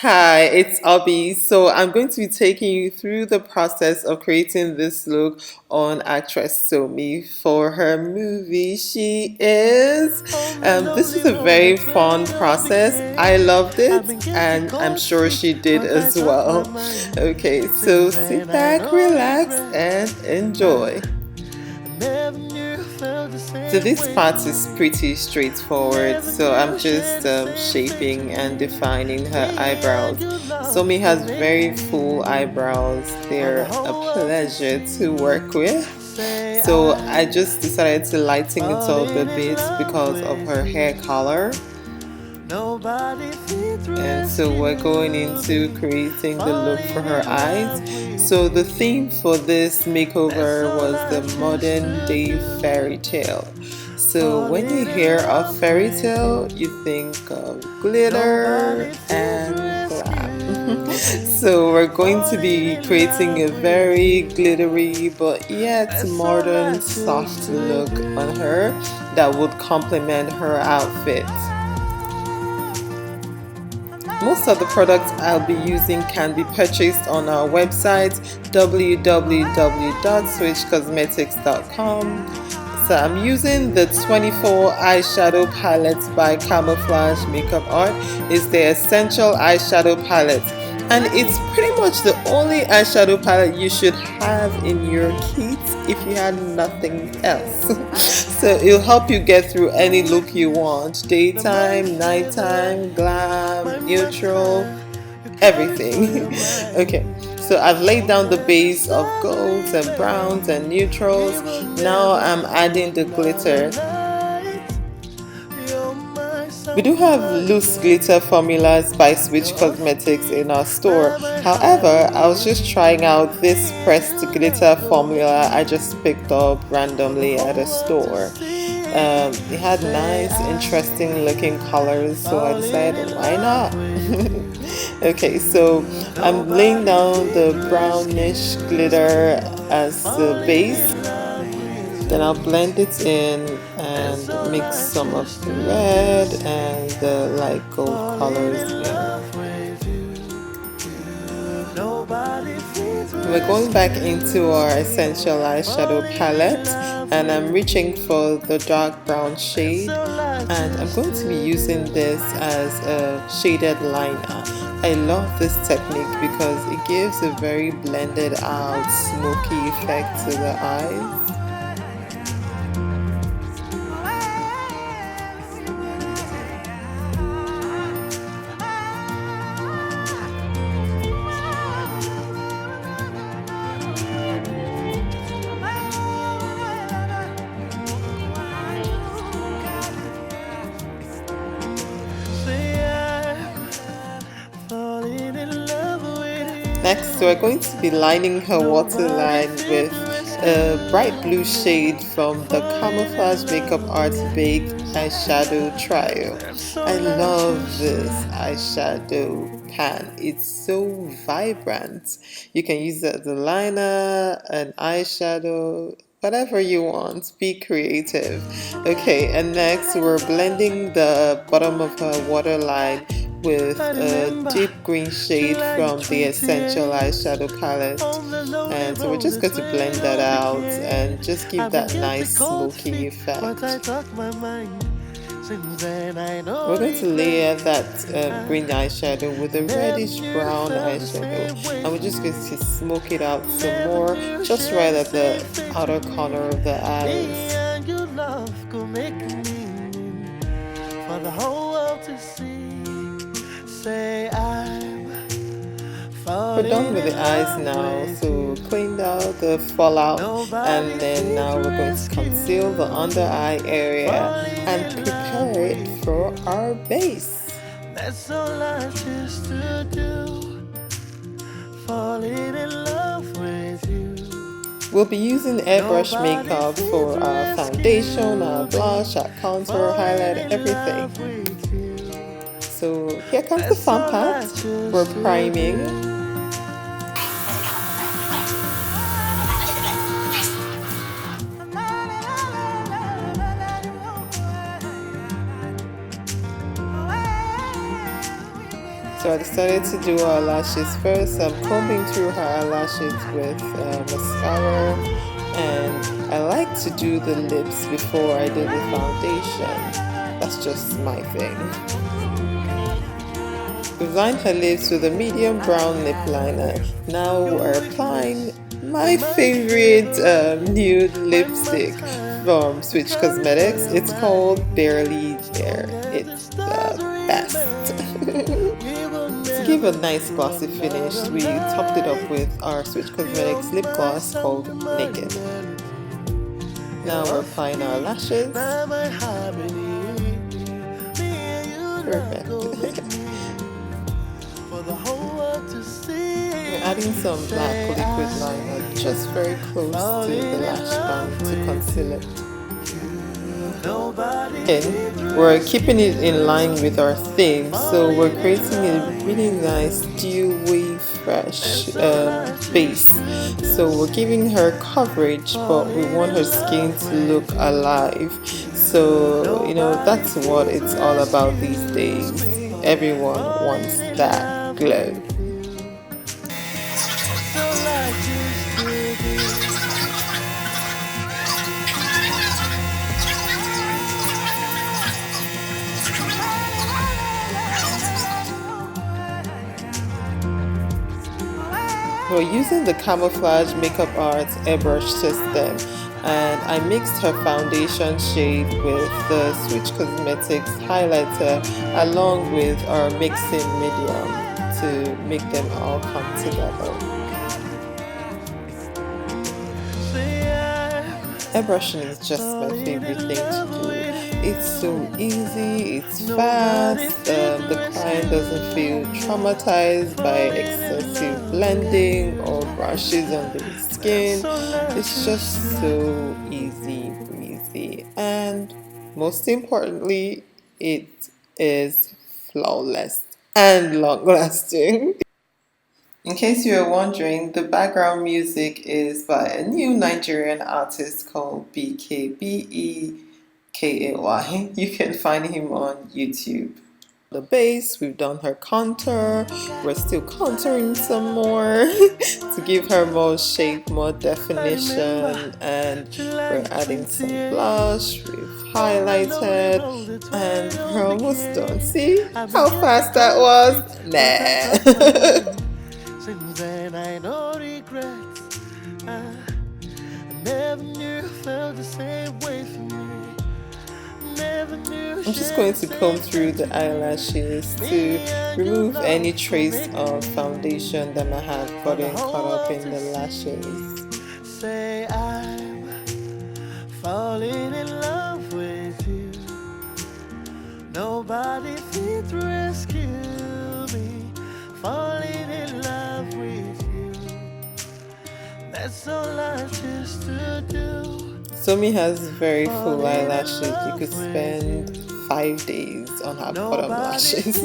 Hi, it's Obi. So I'm going to be taking you through the process of creating this look on actress Somi for her movie. She is. This was a very fun process. I loved it, and I'm sure she did as well. Okay, so sit back, relax, and enjoy. So this part is pretty straightforward. So I'm just shaping and defining her eyebrows. Somi has very full eyebrows. They're a pleasure to work with. So I just decided to lighten it up a bit because of her hair color. And so we're going into creating the look for her eyes. So the theme for this makeover was the modern day fairy tale. So when you hear of fairy tale, you think of glitter and glam. So we're going to be creating a very glittery but yet modern soft look on her that would complement her outfit. Most of the products I'll be using can be purchased on our website www.switchcosmetics.com. So I'm using the 24 eyeshadow palette by Camouflage Makeup Art. It's the essential eyeshadow palette, and it's pretty much the only eyeshadow palette you should have in your kit if you had nothing else. So it'll help you get through any look you want: daytime, nighttime, glam, neutral, everything. Okay, so I've laid down the base of golds and browns and neutrals. Now I'm adding the glitter. We do have loose glitter formulas by Switch Cosmetics in our store. However, I was just trying out this pressed glitter formula I just picked up randomly at a store. It had nice, interesting looking colors, so I decided, why not? Okay, so I'm laying down the brownish glitter as the base. Then I'll blend it in and mix some of the red and the light gold colors in. We're going back into our essential eyeshadow palette, and I'm reaching for the dark brown shade, and I'm going to be using this as a shaded liner. I love this technique because it gives a very blended out smoky effect to the eyes. Next, we're going to be lining her waterline with a bright blue shade from the Camouflage Makeup Arts Baked Eyeshadow Trio. I love this eyeshadow pan. It's so vibrant. You can use it as a liner, an eyeshadow, whatever you want. Be creative. Okay, and next we're blending the bottom of her waterline with a deep green shade from the Essential Eyeshadow palette, and so we're just going to blend that out and just give that nice smoky effect. We're going to layer that green eyeshadow with a reddish brown eyeshadow, and we're just going to smoke it out some more, just right at the outer corner of the eyes. For the whole world to see. We're done with the eyes now, so cleaned out the fallout, and then now we're going to conceal the under eye area and prepare it for our base. That's all I choose to do, falling in love with you. We'll be using airbrush makeup for our foundation, our blush, our contour, highlight, everything. So here comes the fun part. We're priming. So I decided to do her lashes first. I'm combing through her eyelashes with mascara, and I like to do the lips before I do the foundation. That's just my thing. We've lined her lips with a medium brown lip liner. Now we're applying my favorite nude lipstick from Switch Cosmetics. It's called Barely There. It's the best. To give a nice glossy finish, we topped it up with our Switch Cosmetics lip gloss called Naked. Now we're applying our lashes. Perfect. We're adding some black liquid liner just very close to the lash band to conceal it. And we're keeping it in line with our theme, so we're creating a really nice dewy fresh base. So we're giving her coverage, but we want her skin to look alive. So that's what it's all about these days. Everyone wants that glow. We're using the Camouflage Makeup Arts airbrush system, and I mixed her foundation shade with the Switch Cosmetics highlighter along with our mixing medium to make them all come together. Airbrushing is just my favorite thing to do. It's so easy, it's fast, the client doesn't feel traumatized by excessive blending or brushes on the skin. It's just so easy breezy, and most importantly, it is flawless and long lasting. In case you are wondering, the background music is by a new Nigerian artist called BKBEKAY. You can find him on YouTube. The base, we've done her contour. We're still contouring some more to give her more shape, more definition, and we're adding some blush. We've highlighted, and we're almost done. See how fast that was? Nah. Since then I no regrets. I never knew you felt the same way for me. I'm just going to comb through the eyelashes to remove any trace of foundation that might have gotten caught up in the lashes. Say I'm falling in love with you. Nobody can rescue me. Falling in love with you. That's all I choose to do. Somi has very full eyelashes. You could spend 5 days on her bottom lashes.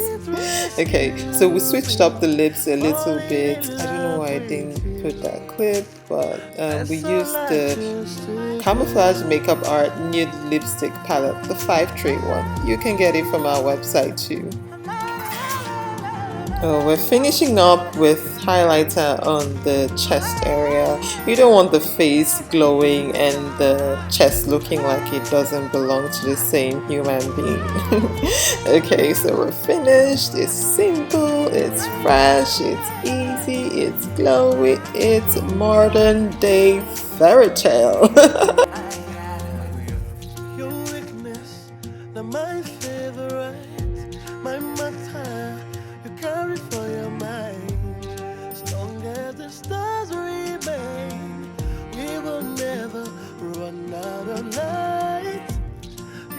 Okay, so we switched up the lips a little bit. I don't know why I didn't put that clip, but we used the Camouflage Makeup Art Nude Lipstick Palette, the 5-tray one. You can get it from our website too. We're finishing up with highlighter on the chest area. You don't want the face glowing and the chest looking like it doesn't belong to the same human being. Okay, so we're finished. It's simple, it's fresh, it's easy, it's glowy, it's modern day fairy tale. Your weakness, my favorite, my matter. Carry for your mind. As long as the stars remain, we will never run out of light.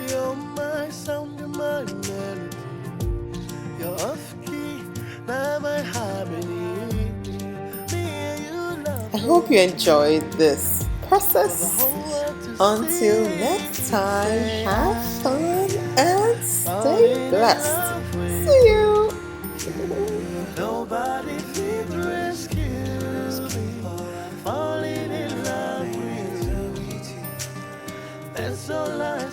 You're my sound, you're my melody. You're off key, now my harmony. I hope you enjoyed this process. Until next time, have fun and stay blessed. See you. Nobody can rescue me. Falling in love with you. That's all I